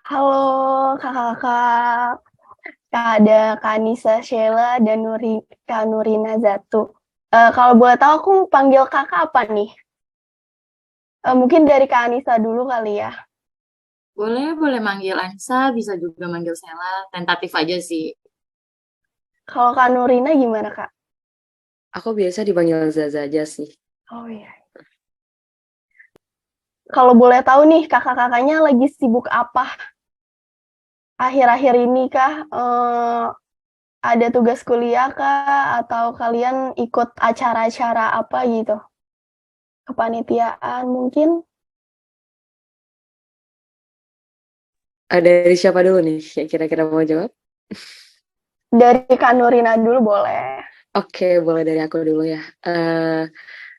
Halo kakak-kakak, ada Kak Nisa Sheila dan Kak Nurina Zatu. Kalau boleh tahu aku panggil kakak apa nih? Mungkin dari Kak Nisa dulu kali ya. Boleh, boleh manggil Ansa, bisa juga manggil Sela. Tentatif aja sih. Kalau Kak Nurina gimana Kak? Aku biasa dipanggil Zaza aja sih. Oh iya. Kalau boleh tahu nih kakak-kakaknya lagi sibuk apa akhir-akhir ini kah? Ada tugas kuliah kah? Atau kalian ikut acara-acara apa gitu? Kepanitiaan mungkin? Dari siapa dulu nih yang kira-kira mau jawab? Dari Kak Nurina dulu boleh. Oke, boleh dari aku dulu ya.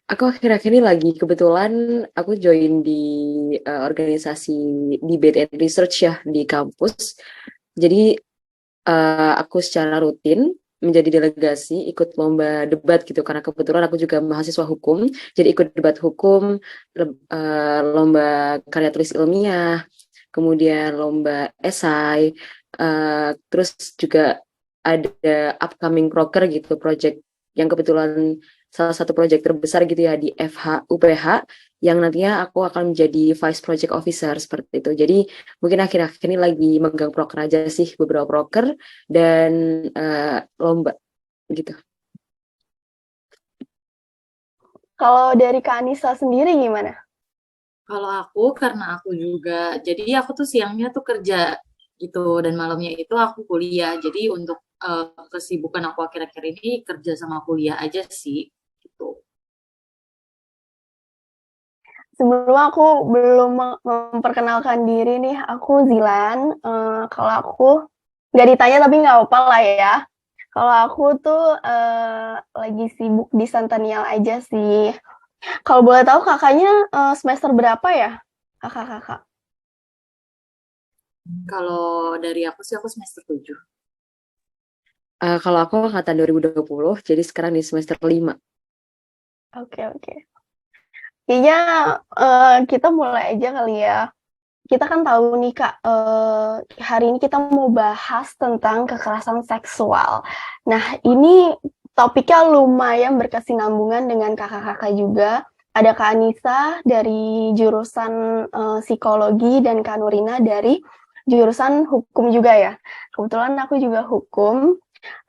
Aku akhir-akhir ini lagi kebetulan aku join di organisasi debate and research ya di kampus. Jadi aku secara rutin menjadi delegasi ikut lomba debat gitu karena kebetulan aku juga mahasiswa hukum. Jadi ikut debat hukum, lomba karya tulis ilmiah, kemudian lomba esai, terus juga ada upcoming proker gitu, project yang kebetulan salah satu project terbesar gitu ya di FH UPH yang nantinya aku akan menjadi Vice Project Officer seperti itu. Jadi mungkin akhir-akhir ini lagi megang proker aja sih, beberapa proker dan lomba gitu. Kalau dari Kak Anissa sendiri gimana? Kalau aku, karena aku juga, jadi aku tuh siangnya tuh kerja gitu, dan malamnya itu aku kuliah. Jadi untuk kesibukan aku akhir-akhir ini kerja sama kuliah aja sih, gitu. Sebelum aku belum memperkenalkan diri nih, aku Zilan. Kalau aku nggak ditanya tapi nggak apa-apa lah ya. Kalau aku tuh lagi sibuk di Centennial aja sih. Kalau boleh tahu kakaknya semester berapa ya, kakak-kakak? Kalau dari aku sih, aku semester 7. Kalau aku angkatan 2020, jadi sekarang di semester 5. Oke oke. Kayaknya kita mulai aja kali ya. Kita kan tahu nih Kak, hari ini kita mau bahas tentang kekerasan seksual. Nah, ini topiknya lumayan berkesinambungan dengan kakak-kakak juga. Ada Kak Anissa dari jurusan psikologi dan Kak Nurina dari jurusan hukum juga ya. Kebetulan aku juga hukum.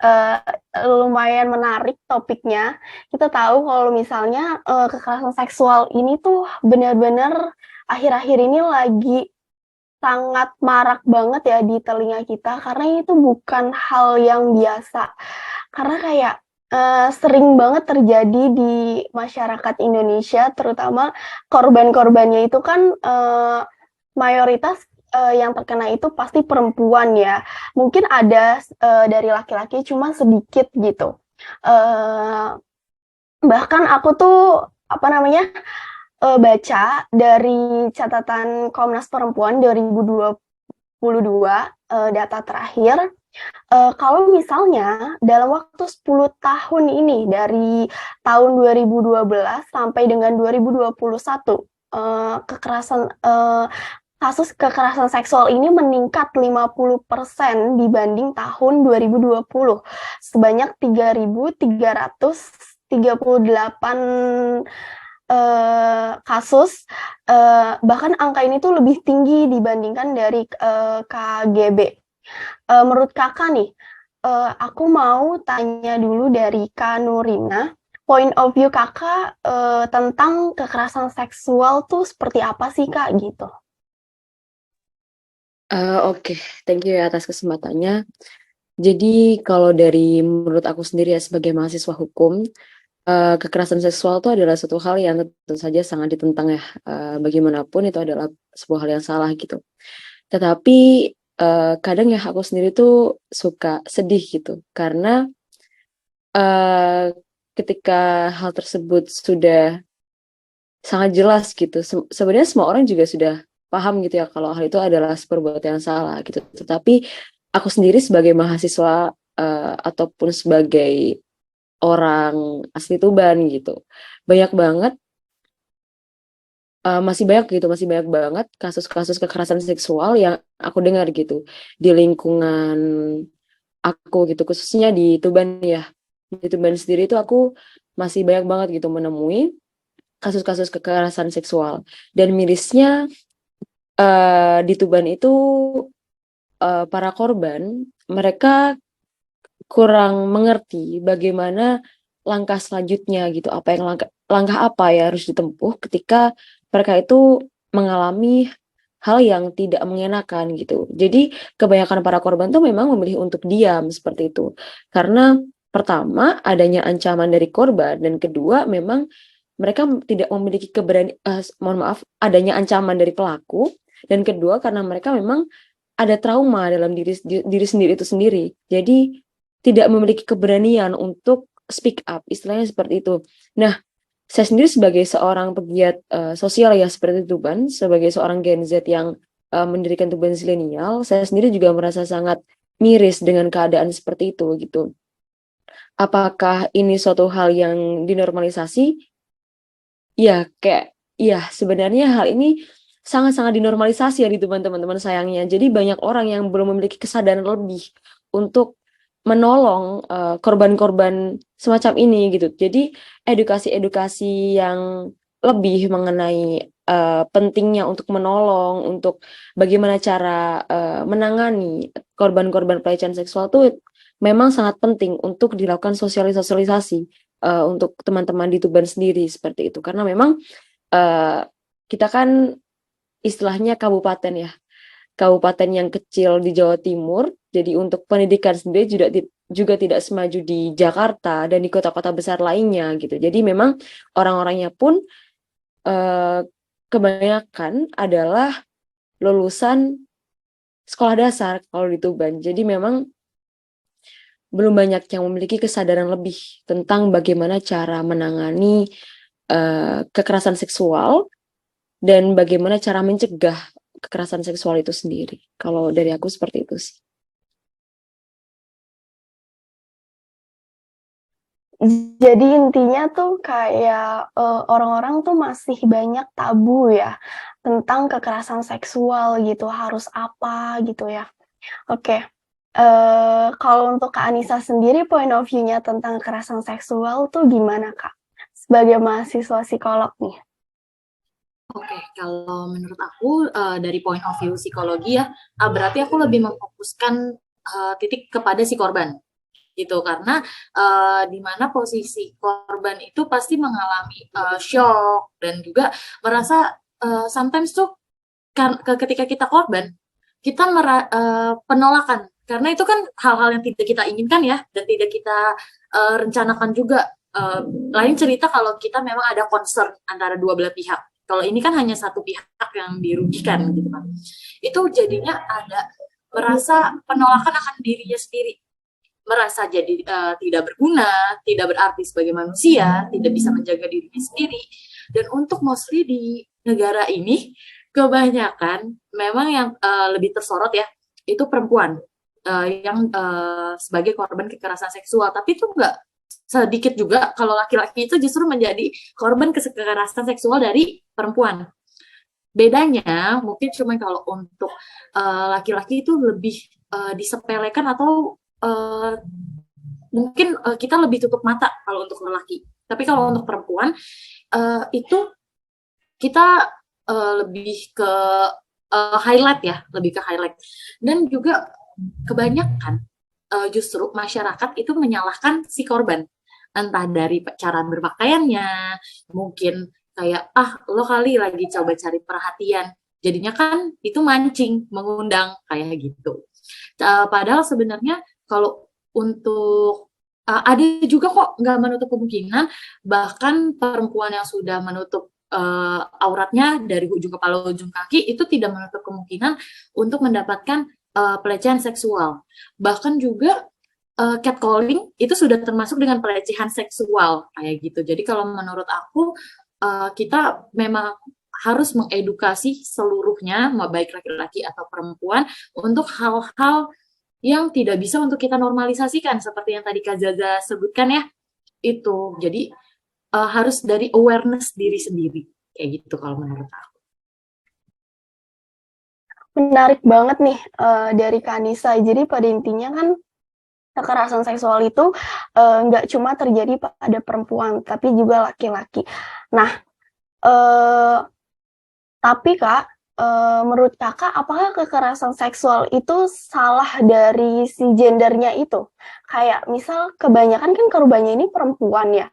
Eh, Lumayan menarik topiknya. Kita tahu kalau misalnya kekerasan seksual ini tuh benar-benar akhir-akhir ini lagi sangat marak banget ya di telinga kita karena itu bukan hal yang biasa. Karena kayak sering banget terjadi di masyarakat Indonesia, terutama korban-korbannya itu kan mayoritas yang terkena itu pasti perempuan ya. Mungkin ada dari laki-laki cuma sedikit gitu. Uh, Bahkan aku tuh apa namanya baca dari catatan Komnas Perempuan 2022 data terakhir, kalau misalnya dalam waktu 10 tahun ini dari tahun 2012 sampai dengan 2021 kekerasan kasus kekerasan seksual ini meningkat 50% dibanding tahun 2020. Sebanyak 3.338 kasus, bahkan angka ini tuh lebih tinggi dibandingkan dari KGB. Menurut kakak nih, aku mau tanya dulu dari Kak Nurina, point of view kakak tentang kekerasan seksual tuh seperti apa sih kak gitu? Oke, thank you ya atas kesempatannya. Jadi kalau dari menurut aku sendiri ya sebagai mahasiswa hukum, kekerasan seksual itu adalah suatu hal yang tentu saja sangat ditentang ya. Bagaimanapun itu adalah sebuah hal yang salah gitu. Tetapi kadang ya aku sendiri tuh suka sedih gitu karena uh, ketika hal tersebut sudah sangat jelas gitu. Sebenarnya semua orang juga sudah paham gitu ya kalau hal itu adalah perbuatan yang salah gitu. Tetapi aku sendiri sebagai mahasiswa ataupun sebagai orang asli Tuban gitu, banyak banget masih banyak gitu, masih banyak banget kasus-kasus kekerasan seksual yang aku dengar gitu di lingkungan aku gitu, khususnya di Tuban ya. Di Tuban sendiri itu aku masih banyak banget gitu menemui kasus-kasus kekerasan seksual. Dan mirisnya di Tuban itu para korban mereka kurang mengerti bagaimana langkah selanjutnya gitu, apa yang langkah apa yang harus ditempuh ketika mereka itu mengalami hal yang tidak mengenakan gitu. Jadi kebanyakan para korban tuh memang memilih untuk diam seperti itu. Karena pertama adanya ancaman dari korban dan kedua memang mereka tidak memiliki mohon maaf, adanya ancaman dari pelaku dan kedua karena mereka memang ada trauma dalam diri sendiri itu sendiri. Jadi tidak memiliki keberanian untuk speak up, istilahnya seperti itu. Nah, saya sendiri sebagai seorang pegiat sosial ya seperti Tuban, sebagai seorang Gen Z yang mendirikan Tuban Zilenial, saya sendiri juga merasa sangat miris dengan keadaan seperti itu gitu. Apakah ini suatu hal yang dinormalisasi? Ya, sebenarnya hal ini sangat-sangat dinormalisasi ya di teman-teman sayangnya. Jadi banyak orang yang belum memiliki kesadaran lebih untuk menolong korban-korban semacam ini gitu. Jadi edukasi-edukasi yang lebih mengenai pentingnya untuk menolong, untuk bagaimana cara menangani korban-korban pelecehan seksual itu memang sangat penting untuk dilakukan sosialisasi untuk teman-teman di Tuban sendiri seperti itu. Karena memang uh, kita kan istilahnya kabupaten ya, kabupaten yang kecil di Jawa Timur. Jadi untuk pendidikan sendiri juga tidak semaju di Jakarta dan di kota-kota besar lainnya gitu. Jadi memang orang-orangnya pun uh, kebanyakan adalah lulusan sekolah dasar kalau di Tuban. Jadi memang belum banyak yang memiliki kesadaran lebih tentang bagaimana cara menangani kekerasan seksual dan bagaimana cara mencegah kekerasan seksual itu sendiri. Kalau dari aku seperti itu sih. Jadi intinya tuh kayak orang-orang tuh masih banyak tabu ya tentang kekerasan seksual gitu, harus apa gitu ya. Oke, kalau untuk Kak Anissa sendiri point of view-nya tentang kekerasan seksual tuh gimana Kak? Sebagai mahasiswa psikolog nih. Oke, kalau menurut aku dari point of view psikologi ya, berarti aku lebih memfokuskan titik kepada si korban gitu karena di mana posisi korban itu pasti mengalami shock dan juga merasa sometimes tuh ketika kita korban kita penolakan karena itu kan hal-hal yang tidak kita inginkan ya dan tidak kita rencanakan juga. Lain cerita kalau kita memang ada concern antara dua belah pihak. Kalau ini kan hanya satu pihak yang dirugikan gitu kan. Itu jadinya ada merasa penolakan akan dirinya sendiri, merasa jadi tidak berguna, tidak berarti sebagai manusia, tidak bisa menjaga dirinya sendiri. Dan untuk mostly di negara ini kebanyakan memang yang lebih tersorot ya itu perempuan yang sebagai korban kekerasan seksual. Tapi itu enggak sedikit juga kalau laki-laki itu justru menjadi korban kekerasan seksual dari perempuan. Bedanya mungkin cuma kalau untuk laki-laki itu lebih disepelekan atau mungkin kita lebih tutup mata kalau untuk lelaki. Tapi kalau untuk perempuan itu kita lebih ke highlight ya, lebih ke highlight. Dan juga kebanyakan justru masyarakat itu menyalahkan si korban. Entah dari cara berpakaiannya, mungkin kayak lo kali lagi coba cari perhatian. Jadinya kan itu mancing, mengundang kayak gitu. Padahal sebenarnya kalau untuk ada juga kok nggak menutup kemungkinan bahkan perempuan yang sudah menutup auratnya dari ujung kepala ujung kaki itu tidak menutup kemungkinan untuk mendapatkan pelecehan seksual. Bahkan juga catcalling itu sudah termasuk dengan pelecehan seksual kayak gitu. Jadi kalau menurut aku kita memang harus mengedukasi seluruhnya, baik laki-laki atau perempuan, untuk hal-hal yang tidak bisa untuk kita normalisasikan, seperti yang tadi Kak Zaza sebutkan ya, itu. Jadi harus dari awareness diri sendiri, kayak gitu kalau menurut aku. Menarik banget nih dari Kanisa. Jadi pada intinya kan kekerasan seksual itu nggak cuma terjadi pada perempuan, tapi juga laki-laki. Nah, tapi Kak, menurut Kakak, apakah kekerasan seksual itu salah dari si gendernya itu? Kayak misal kebanyakan kan korbannya ini perempuan ya,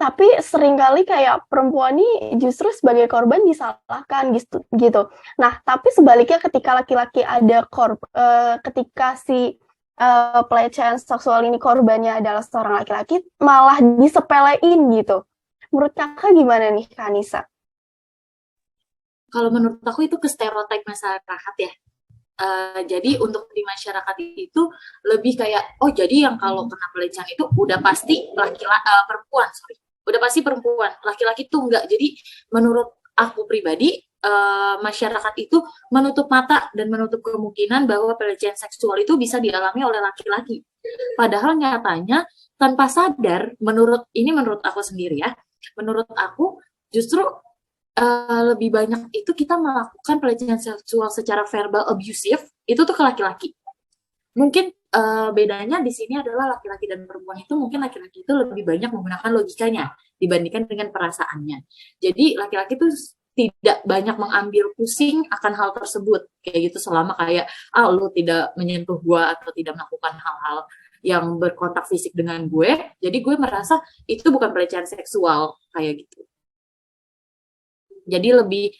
tapi seringkali kayak perempuan ini justru sebagai korban disalahkan gitu. Nah, tapi sebaliknya ketika laki-laki ada ketika si pelecehan seksual ini korbannya adalah seorang laki-laki, malah disepelein gitu. Menurut Kakak gimana nih, Kanisa? Kalau menurut aku itu ke stereotip masyarakat ya. Jadi untuk di masyarakat itu lebih kayak, oh jadi yang kalau kena pelecehan itu udah pasti perempuan, sorry, udah pasti perempuan, laki-laki tuh enggak. Jadi menurut aku pribadi, masyarakat itu menutup mata dan menutup kemungkinan bahwa pelecehan seksual itu bisa dialami oleh laki-laki. Padahal nyatanya tanpa sadar, menurut aku sendiri ya, menurut aku justru lebih banyak itu kita melakukan pelecehan seksual secara verbal abusive itu tuh ke laki-laki. Mungkin bedanya di sini adalah laki-laki dan perempuan itu mungkin laki-laki itu lebih banyak menggunakan logikanya dibandingkan dengan perasaannya. Jadi laki-laki itu tidak banyak mengambil pusing akan hal tersebut kayak gitu selama kayak lu tidak menyentuh gue atau tidak melakukan hal-hal yang berkontak fisik dengan gue, jadi gue merasa itu bukan pelecehan seksual kayak gitu. Jadi lebih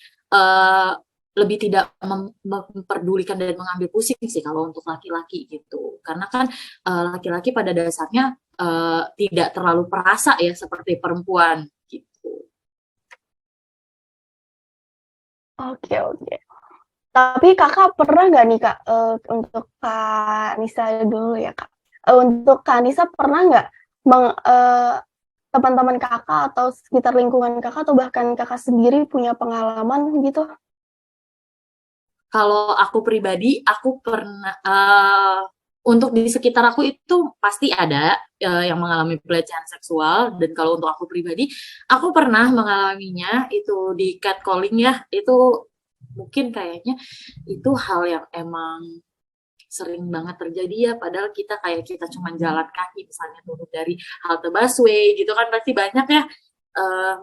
tidak memperdulikan dan mengambil pusing sih kalau untuk laki-laki gitu. Karena kan laki-laki pada dasarnya tidak terlalu perasa ya seperti perempuan gitu. Oke. Tapi Kakak pernah nggak nih Kak, untuk Kak Nisa dulu ya Kak. Untuk Kak Nisa pernah nggak teman-teman Kakak atau sekitar lingkungan Kakak atau bahkan Kakak sendiri punya pengalaman gitu? Kalau aku pribadi, aku pernah untuk di sekitar aku itu pasti ada yang mengalami pelecehan seksual, dan kalau untuk aku pribadi, aku pernah mengalaminya itu di catcalling ya. Itu mungkin kayaknya itu hal yang emang sering banget terjadi ya, padahal kita cuma jalan kaki misalnya turun dari halte busway gitu kan pasti banyak ya. Eh,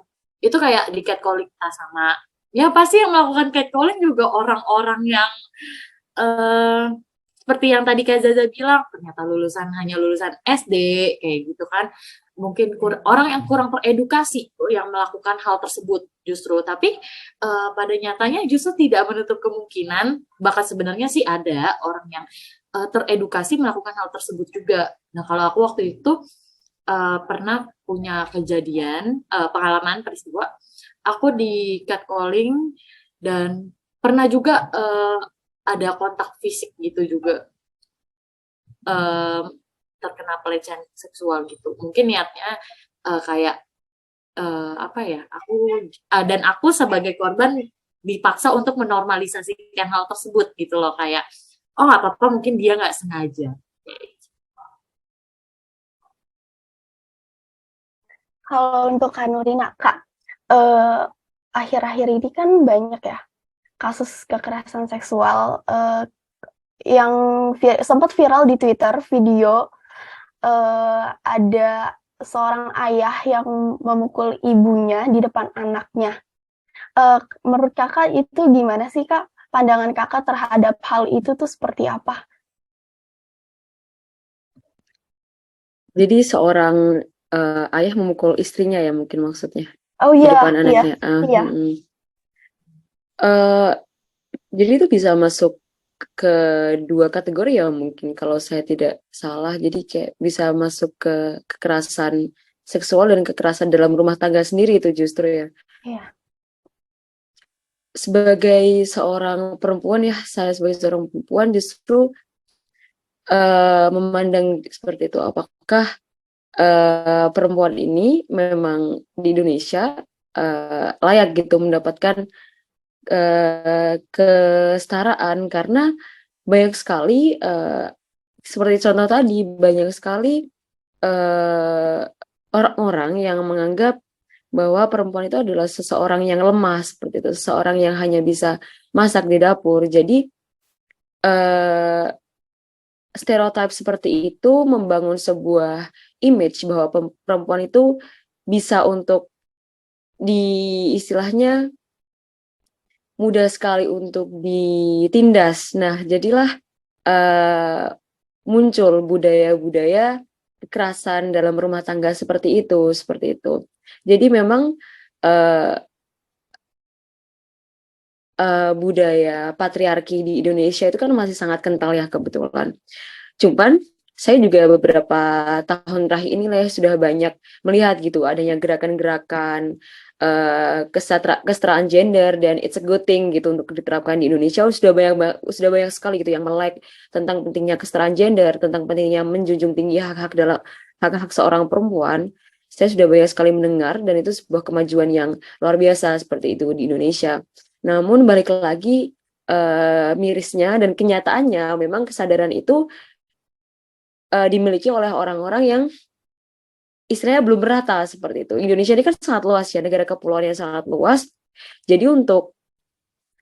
itu kayak di catcalling sama, ya pasti yang melakukan catcalling juga orang-orang yang eh, seperti yang tadi Kak Zaza bilang, ternyata hanya lulusan SD kayak gitu kan. Mungkin orang yang kurang teredukasi yang melakukan hal tersebut justru. Tapi pada nyatanya justru tidak menutup kemungkinan, bahkan sebenarnya sih ada orang yang teredukasi melakukan hal tersebut juga. Nah, kalau aku waktu itu pernah punya kejadian, pengalaman peristiwa, aku di catcalling dan pernah juga ada kontak fisik gitu juga, terkena pelecehan seksual gitu. Mungkin niatnya kayak apa ya? Aku sebagai korban dipaksa untuk menormalisasikan hal tersebut gitu loh, kayak oh nggak apa-apa, mungkin dia nggak sengaja. Kalau untuk Kak Nurina, Kak, akhir-akhir ini kan banyak ya kasus kekerasan seksual yang sempat viral di Twitter, video ada seorang ayah yang memukul ibunya di depan anaknya. Menurut Kakak itu gimana sih Kak? Pandangan Kakak terhadap hal itu tuh seperti apa? Jadi seorang ayah memukul istrinya ya mungkin maksudnya Oh di iya, depan iya, anaknya. iya. Eh, jadi itu bisa masuk ke dua kategori ya mungkin kalau saya tidak salah. Jadi kayak bisa masuk ke kekerasan seksual dan kekerasan dalam rumah tangga sendiri itu justru ya. Iya. Sebagai seorang perempuan ya, saya sebagai seorang perempuan justru memandang seperti itu. Apakah perempuan ini memang di Indonesia layak gitu mendapatkan kesetaraan, karena banyak sekali seperti contoh tadi, banyak sekali orang-orang yang menganggap bahwa perempuan itu adalah seseorang yang lemah seperti itu, seseorang yang hanya bisa masak di dapur. Jadi eh, stereotip seperti itu membangun sebuah image bahwa perempuan itu bisa untuk istilahnya mudah sekali untuk ditindas. Nah, jadilah eh, muncul budaya-budaya kekerasan dalam rumah tangga seperti itu, seperti itu. Jadi memang eh, budaya patriarki di Indonesia itu kan masih sangat kental ya kebetulan. Cuman saya juga beberapa tahun terakhir ini lah ya sudah banyak melihat gitu adanya gerakan-gerakan kesetaraan gender, dan it's a good thing gitu untuk diterapkan di Indonesia. Sudah banyak sekali gitu yang melek tentang pentingnya kesetaraan gender, tentang pentingnya menjunjung tinggi hak-hak dalam hak-hak seorang perempuan. Saya sudah banyak sekali mendengar, dan itu sebuah kemajuan yang luar biasa seperti itu di Indonesia. Namun balik lagi, mirisnya dan kenyataannya memang kesadaran itu dimiliki oleh orang-orang yang istilahnya belum merata seperti itu. Indonesia ini kan sangat luas ya, negara kepulauan yang sangat luas. Jadi untuk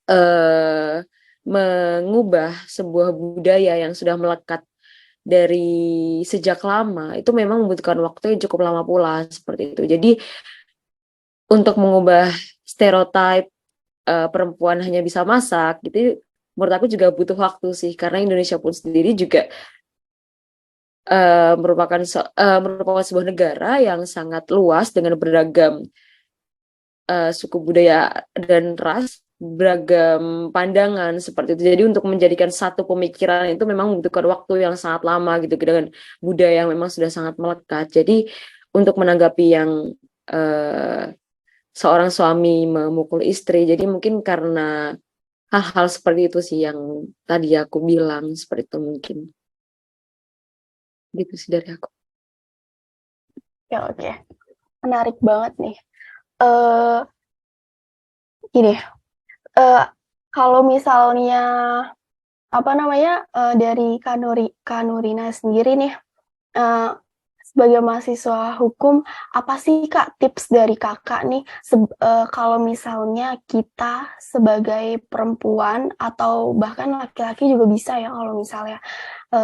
uh, mengubah sebuah budaya yang sudah melekat dari sejak lama, itu memang membutuhkan waktu yang cukup lama pula seperti itu. Jadi untuk mengubah stereotip perempuan hanya bisa masak, gitu, menurut aku juga butuh waktu sih, karena Indonesia pun sendiri juga merupakan sebuah negara yang sangat luas dengan beragam suku budaya dan ras, beragam pandangan seperti itu. Jadi untuk menjadikan satu pemikiran itu memang membutuhkan waktu yang sangat lama gitu, dengan budaya yang memang sudah sangat melekat. Jadi untuk menanggapi yang seorang suami memukul istri, jadi mungkin karena hal-hal seperti itu sih yang tadi aku bilang, seperti itu mungkin. Gitu sih dari aku. Ya, oke. Menarik banget nih. Eh Gini, kalau misalnya apa namanya dari Kanurina sendiri nih, eh, sebagai mahasiswa hukum, apa sih Kak tips dari Kakak nih kalau misalnya kita sebagai perempuan atau bahkan laki-laki juga bisa ya, kalau misalnya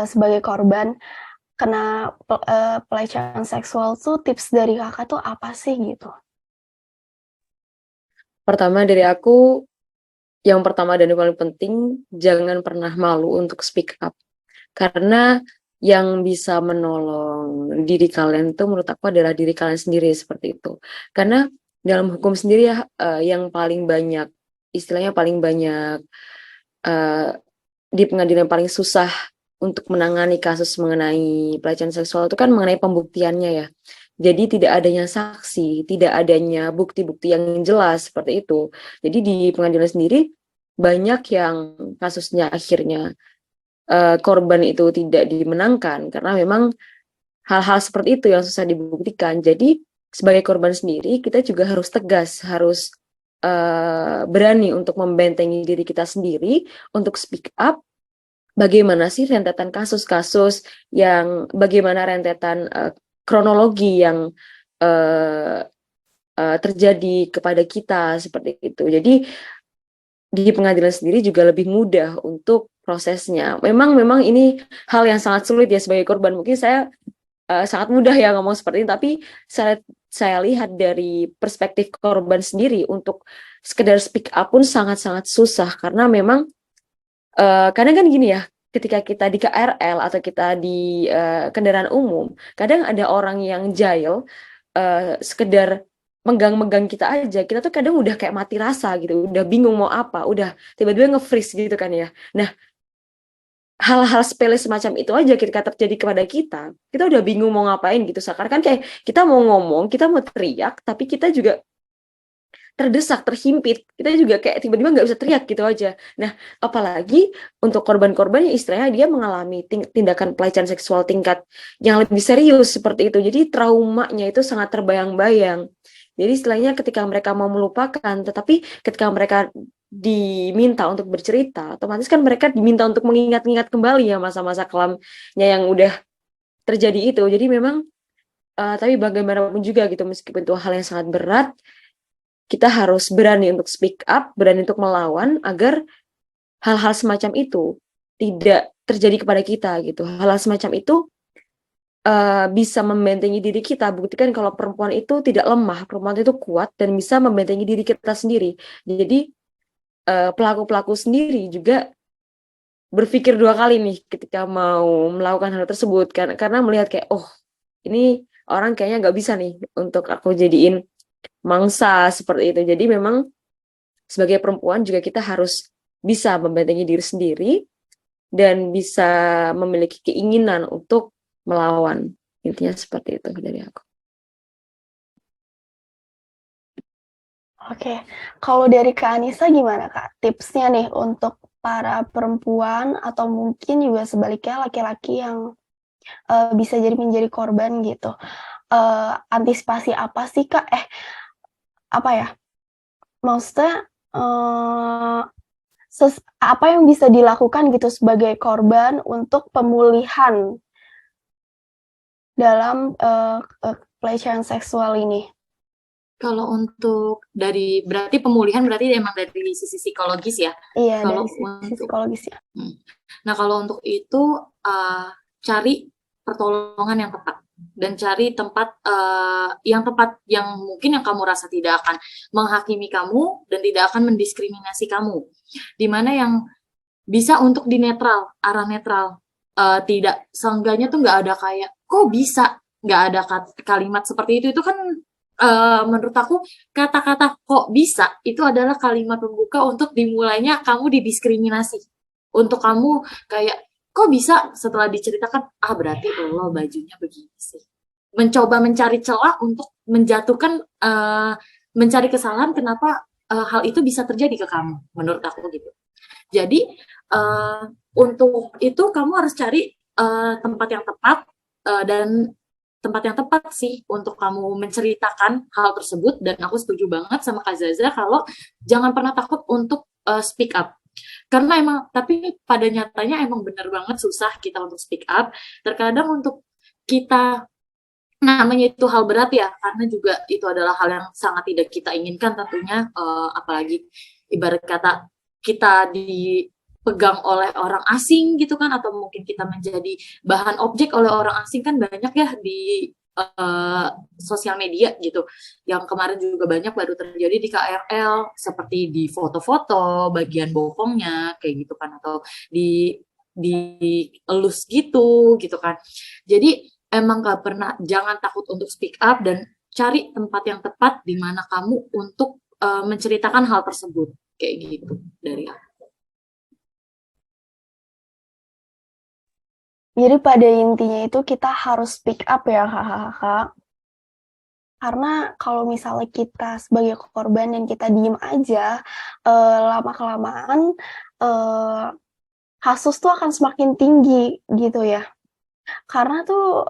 sebagai korban kena pelecehan seksual tuh, tips dari Kakak tuh apa sih gitu? Pertama dari aku, yang pertama dan yang paling penting, jangan pernah malu untuk speak up. Karena yang bisa menolong diri kalian itu menurut aku adalah diri kalian sendiri, seperti itu. Karena dalam hukum sendiri ya, yang paling banyak, istilahnya paling banyak uh, di pengadilan paling susah untuk menangani kasus mengenai pelecehan seksual itu kan mengenai pembuktiannya ya. Jadi tidak adanya saksi, tidak adanya bukti-bukti yang jelas seperti itu. Jadi di pengadilan sendiri banyak yang kasusnya akhirnya korban itu tidak dimenangkan karena memang hal-hal seperti itu yang susah dibuktikan. Jadi sebagai korban sendiri kita juga harus tegas, harus berani untuk membentengi diri kita sendiri, untuk speak up. Bagaimana sih rentetan kasus-kasus bagaimana rentetan kronologi yang terjadi kepada kita seperti itu. Jadi di pengadilan sendiri juga lebih mudah untuk prosesnya. Memang ini hal yang sangat sulit ya sebagai korban. Mungkin saya sangat mudah ya ngomong seperti ini, tapi saya lihat dari perspektif korban sendiri untuk sekedar speak up pun sangat-sangat susah, karena memang kadang kan gini ya, ketika kita di KRL atau kita di kendaraan umum, kadang ada orang yang jahil, sekedar megang-megang kita aja, kita tuh kadang udah kayak mati rasa gitu, udah bingung mau apa, udah tiba-tiba nge-freeze gitu kan ya. Nah, hal-hal sepele semacam itu aja ketika terjadi kepada kita udah bingung mau ngapain gitu. Sekarang kan kayak kita mau ngomong, kita mau teriak, tapi kita juga terdesak, terhimpit, kita juga kayak tiba-tiba nggak bisa teriak gitu aja. Nah, apalagi untuk korban-korban yang istilahnya dia mengalami tindakan pelecehan seksual tingkat yang lebih serius seperti itu. Jadi traumanya itu sangat terbayang-bayang. Jadi istilahnya ketika mereka mau melupakan, tetapi ketika mereka diminta untuk bercerita, otomatis kan mereka diminta untuk mengingat-ingat kembali ya masa-masa kelamnya yang udah terjadi itu. Jadi memang tapi bagaimanapun juga gitu, meskipun itu hal yang sangat berat, kita harus berani untuk speak up, berani untuk melawan agar hal-hal semacam itu tidak terjadi kepada kita gitu. Hal-hal semacam itu bisa membentengi diri kita. Buktikan kalau perempuan itu tidak lemah, perempuan itu kuat dan bisa membentengi diri kita sendiri. Jadi pelaku-pelaku sendiri juga berpikir dua kali nih ketika mau melakukan hal tersebut, karena melihat kayak, oh ini orang kayaknya nggak bisa nih untuk aku jadiin mangsa seperti itu. Jadi memang sebagai perempuan juga kita harus bisa membentengi diri sendiri dan bisa memiliki keinginan untuk melawan. Intinya seperti itu dari aku. Oke, kalau dari Kak Anissa gimana Kak? Tipsnya nih untuk para perempuan atau mungkin juga sebaliknya laki-laki yang bisa jadi menjadi korban gitu. Antisipasi apa sih Kak? Apa ya? Maksudnya apa yang bisa dilakukan gitu sebagai korban untuk pemulihan dalam pelecehan seksual ini? Kalau untuk berarti pemulihan berarti emang dari sisi psikologis ya. Iya, Kalau dari sisi untuk psikologis ya. Nah, kalau untuk itu cari pertolongan yang tepat dan cari tempat yang tepat yang mungkin yang kamu rasa tidak akan menghakimi kamu dan tidak akan mendiskriminasi kamu. Dimana yang bisa untuk di netral, arah netral. Tidak, seenggaknya tuh nggak ada kayak, kok bisa? Nggak ada kalimat seperti itu kan menurut aku kata-kata kok bisa itu adalah kalimat pembuka untuk dimulainya kamu didiskriminasi. Untuk kamu kayak kok bisa setelah diceritakan berarti lo bajunya begini sih. Mencoba mencari celah untuk menjatuhkan mencari kesalahan kenapa hal itu bisa terjadi ke kamu menurut aku gitu. Jadi untuk itu kamu harus cari tempat yang tepat dan tempat yang tepat sih untuk kamu menceritakan hal tersebut. Dan aku setuju banget sama Kak Zaza kalau jangan pernah takut untuk speak up. Karena emang, tapi pada nyatanya emang benar banget susah kita untuk speak up. Terkadang untuk kita, namanya itu hal berat ya, karena juga itu adalah hal yang sangat tidak kita inginkan tentunya, apalagi ibarat kata kita dipegang oleh orang asing gitu kan, atau mungkin kita menjadi bahan objek oleh orang asing kan banyak ya di sosial media gitu. Yang kemarin juga banyak baru terjadi di KRL, seperti di foto-foto bagian bokongnya kayak gitu kan, atau di elus gitu kan. Jadi emang gak pernah, jangan takut untuk speak up dan cari tempat yang tepat di mana kamu untuk menceritakan hal tersebut kayak gitu dari aku. Jadi pada intinya itu kita harus speak up ya Kak. Karena kalau misalnya kita sebagai korban dan kita diem aja, lama-kelamaan kasus tuh akan semakin tinggi gitu ya. Karena tuh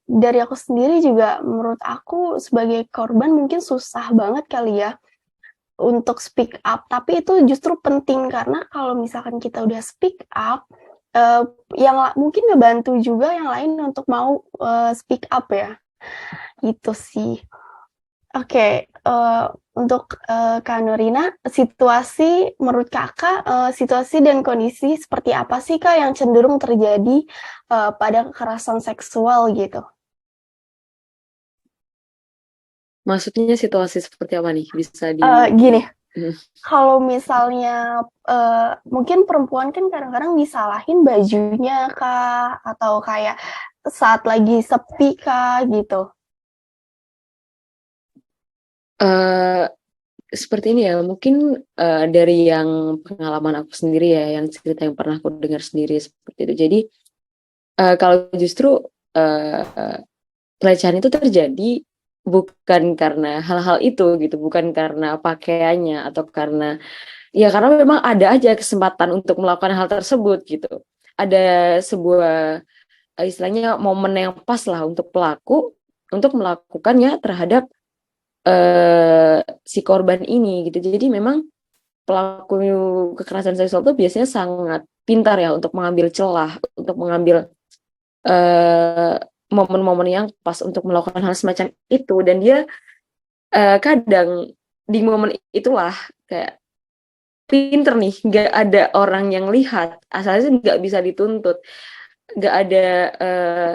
dari aku sendiri juga menurut aku sebagai korban mungkin susah banget kali ya untuk speak up. Tapi itu justru penting karena kalau misalkan kita udah speak up, yang mungkin ngebantu juga yang lain untuk mau speak up ya. Gitu sih. Oke, untuk Kak Nurina, menurut Kakak, situasi dan kondisi seperti apa sih Kak yang cenderung terjadi pada kekerasan seksual gitu? Maksudnya situasi seperti apa nih? Bisa Gini, kalau misalnya mungkin perempuan kan kadang-kadang disalahin bajunya Kak, atau kayak saat lagi sepi Kak gitu. Seperti ini ya, mungkin dari yang pengalaman aku sendiri ya, yang cerita yang pernah aku dengar sendiri seperti itu. Jadi kalau justru pelecehan itu terjadi bukan karena hal-hal itu gitu, bukan karena pakaiannya atau karena memang ada aja kesempatan untuk melakukan hal tersebut gitu. Ada sebuah istilahnya momen yang pas lah untuk pelaku untuk melakukannya terhadap si korban ini gitu. Jadi memang pelaku kekerasan seksual itu biasanya sangat pintar ya untuk mengambil celah, untuk mengambil momen-momen yang pas untuk melakukan hal semacam itu, dan dia kadang di momen itulah kayak pinter nih, nggak ada orang yang lihat, asalnya nggak bisa dituntut, nggak ada eh,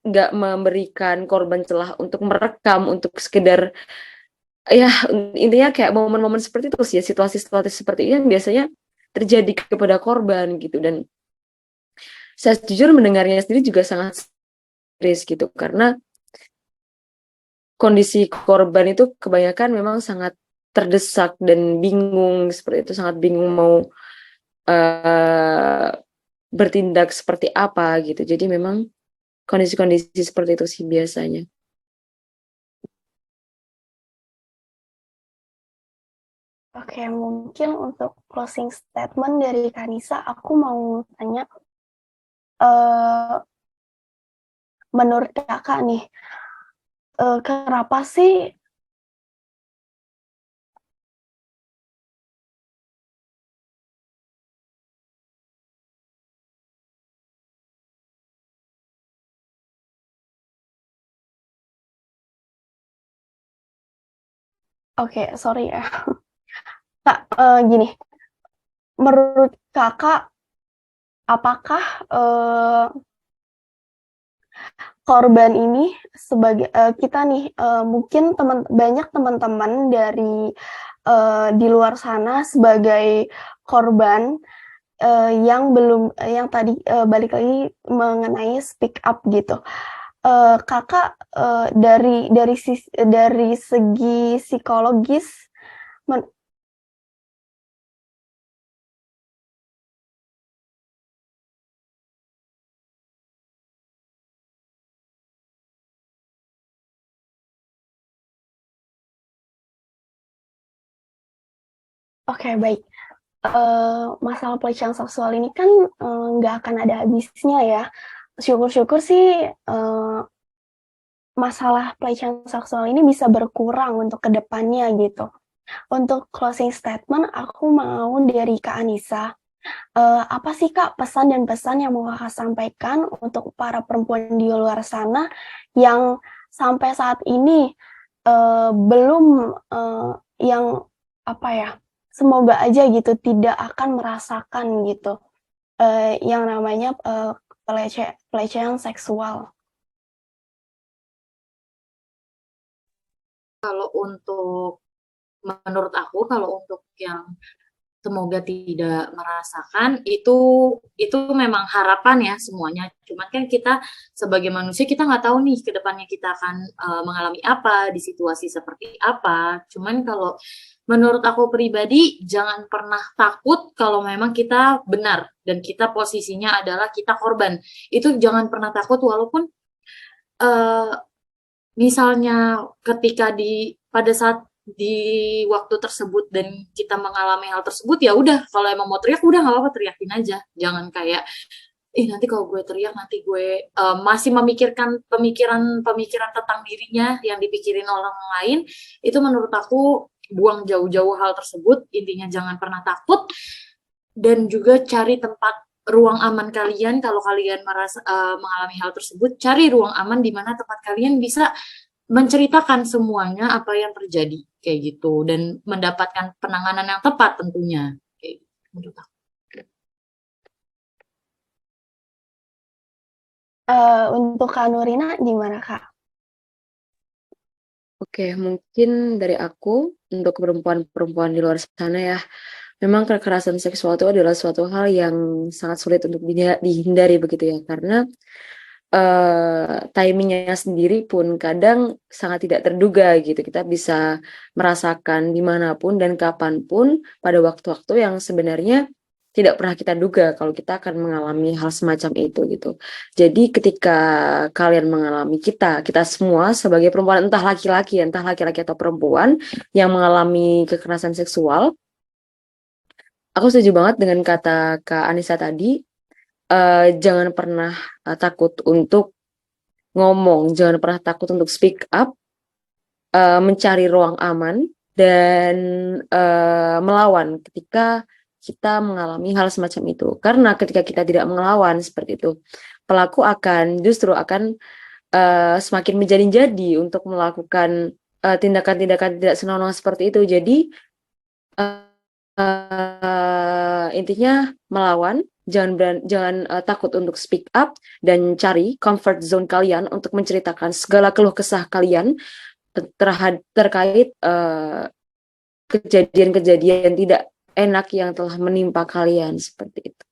nggak memberikan korban celah untuk merekam, untuk sekedar ya intinya kayak momen-momen seperti itu sih ya, situasi-situasi seperti ini yang biasanya terjadi kepada korban gitu. Dan saya jujur mendengarnya sendiri juga sangat serius gitu, karena kondisi korban itu kebanyakan memang sangat terdesak dan bingung seperti itu, sangat bingung mau eh, bertindak seperti apa gitu. Jadi memang kondisi-kondisi seperti itu sih biasanya. Oke, mungkin untuk closing statement dari Kanisa, aku mau tanya, eh, menurut kakak nih, kenapa sih oke, sorry ya. Kak, gini, menurut kakak, apakah korban ini sebagai kita nih, mungkin banyak teman-teman dari di luar sana sebagai korban yang belum yang tadi balik lagi mengenai speak up gitu. Kakak dari segi psikologis, oke baik. Masalah pelecehan seksual ini kan nggak akan ada habisnya ya. Syukur-syukur sih masalah pelecehan seksual ini bisa berkurang untuk kedepannya gitu. Untuk closing statement, aku mau dari Kak Anissa. Apa sih Kak pesan dan pesan yang mau Kakak sampaikan untuk para perempuan di luar sana yang sampai saat ini belum yang apa ya? Semoga aja gitu tidak akan merasakan gitu yang namanya pelecehan seksual. Kalau untuk menurut aku, kalau untuk yang semoga tidak merasakan, itu memang harapan ya semuanya. Cuman kan kita sebagai manusia, kita nggak tahu nih ke depannya kita akan mengalami apa di situasi seperti apa. Cuman kalau menurut aku pribadi, jangan pernah takut kalau memang kita benar dan kita posisinya adalah kita korban. Itu jangan pernah takut, walaupun eh, misalnya ketika pada saat di waktu tersebut dan kita mengalami hal tersebut, ya udah, kalau emang mau teriak udah nggak apa-apa, teriakin aja. Jangan kayak nanti kalau gue teriak nanti gue masih memikirkan pemikiran tentang dirinya yang dipikirin orang lain. Itu menurut aku buang jauh-jauh hal tersebut. Intinya jangan pernah takut, dan juga cari tempat ruang aman kalian. Kalau kalian mengalami hal tersebut, cari ruang aman di mana tempat kalian bisa menceritakan semuanya apa yang terjadi kayak gitu, dan mendapatkan penanganan yang tepat tentunya kayak gitu, menurut aku. Untuk Kak Nurina gimana Kak? Oke, mungkin dari aku untuk perempuan-perempuan di luar sana ya, memang kekerasan seksual itu adalah suatu hal yang sangat sulit untuk dihindari begitu ya, karena timingnya sendiri pun kadang sangat tidak terduga gitu. Kita bisa merasakan dimanapun dan kapanpun pada waktu-waktu yang sebenarnya tidak pernah kita duga kalau kita akan mengalami hal semacam itu gitu. Jadi ketika kalian mengalami, kita semua sebagai perempuan, entah laki-laki atau perempuan yang mengalami kekerasan seksual, aku setuju banget dengan kata Kak Anissa tadi, jangan pernah takut untuk ngomong, jangan pernah takut untuk speak up, mencari ruang aman, dan melawan ketika kita mengalami hal semacam itu. Karena ketika kita tidak melawan seperti itu, pelaku justru akan semakin menjadi-jadi untuk melakukan tindakan-tindakan tidak senonoh seperti itu. Jadi intinya melawan, jangan takut untuk speak up dan cari comfort zone kalian untuk menceritakan segala keluh kesah kalian terkait kejadian-kejadian tidak enak yang telah menimpa kalian seperti itu.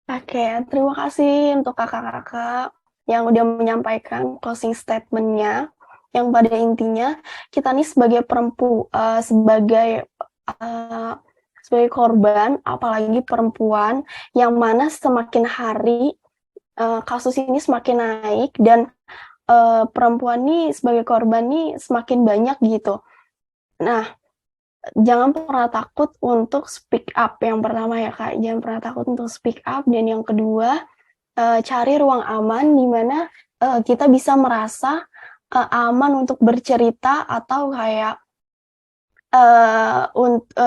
Oke, terima kasih untuk kakak-kakak yang udah menyampaikan closing statement-nya. Yang pada intinya kita nih sebagai sebagai korban, apalagi perempuan, yang mana semakin hari kasus ini semakin naik dan perempuan nih sebagai korban nih semakin banyak gitu. Nah, jangan pernah takut untuk speak up. Yang pertama ya Kak, jangan pernah takut untuk speak up. Dan yang kedua, cari ruang aman di mana kita bisa merasa aman untuk bercerita, atau kayak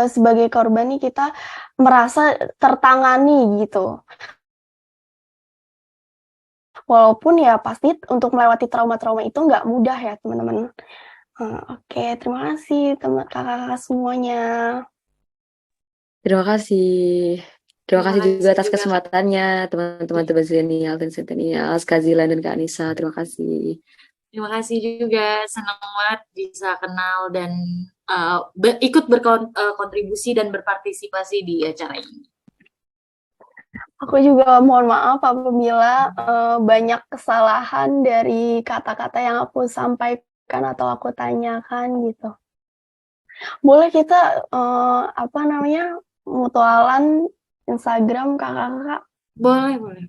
sebagai korban nih kita merasa tertangani gitu. Walaupun ya pasti untuk melewati trauma-trauma itu nggak mudah ya teman-teman. Oke, terima kasih kakak-kakak semuanya. Terima kasih. Terima kasih juga atas juga. kesempatannya teman-teman Zenial dan Centennial, Kak Zila dan Kak Anissa. Terima kasih. Terima kasih juga, senang banget bisa kenal dan ikut berkontribusi dan berpartisipasi di acara ini. Aku juga mohon maaf apabila banyak kesalahan dari kata-kata yang aku sampaikan atau aku tanyakan gitu. Boleh kita mutualan Instagram kakak-kakak? Boleh.